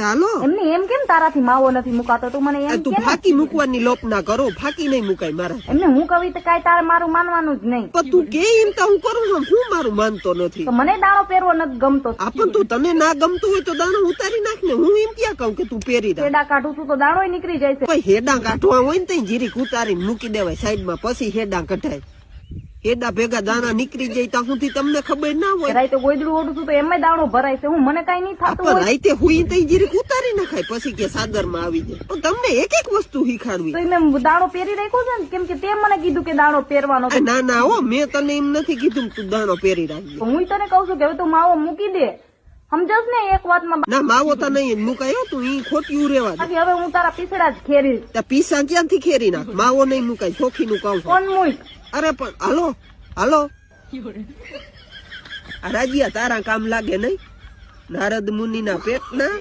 હાલો એમને એમ કેમ તારાથી માવો નથી મુકાતો? તું મને એમ તું કે ફાકી મૂકવાની લોપ ના કરો, ફાકી નહીં મુકાય મારા. એમને હું કવિ તો કાંઈ તારે મારું માનવાનું જ નહીં. પણ તું કે એમ તો હું કરું છું, હું મારું માનતો નથી. તો મને દાણો પહેરવો નથી ગમતો. આપણ તું તને ના ગમતું હોય તો દાણો ઉતારી નાખ ને. હું એમ ક્યાં કહું કે તું પહેરી રાખ. હેડા કાઢું છું તો દાણો નીકળી જાય છે. ભાઈ હેડા કાઢવા હોય ને તો જીરીક ઉતારીને મૂકી દેવાય સાઈડમાં, પછી હેડા કઢાય. હેડા ભેગા દાણા નીકળી જાય ત્યાં સુધી તમને ખબર ના હોય. રાતે ગોદડું ઓઢું છું તો એમાં દાણો ભરાય છે. હું મને કઈ નહીં થતું પણ હોય રાતે હુઈ તો જીરીક ઉતારી નખાય, પછી કે સાદરમાં આવી જાય. પણ તમને એક એક વસ્તુ શીખાડવી. તો મેં દાણો પહેરી રાખ્યો છે ને, કેમ કે તે મને કીધું કે દાણો પહેરવાનો છે. ના ના હો, મેં તને એમ નથી કીધું તું દાણો પહેરી રાખજે. તો હું તને કઉ છું કે હવે તું માવો મૂકી દે. સમજસ ને એક વાતમાં? ના માવો તો નહીં મુકાયો, તું ઈ ખોટી રેવા દે. બાકી હવે હું તારા પીસડા જ ખેરી. ત્યાં પીસા ક્યાંથી ખેરી નાખ? માવો નહીં મુકાય, ચોખી નું કહું છું. કોણ મૂક? અરે પણ હાલો હાલો, આ રાજ્યા તારા કામ લાગે નહીં? નારદ મુનિ ના પેટ ના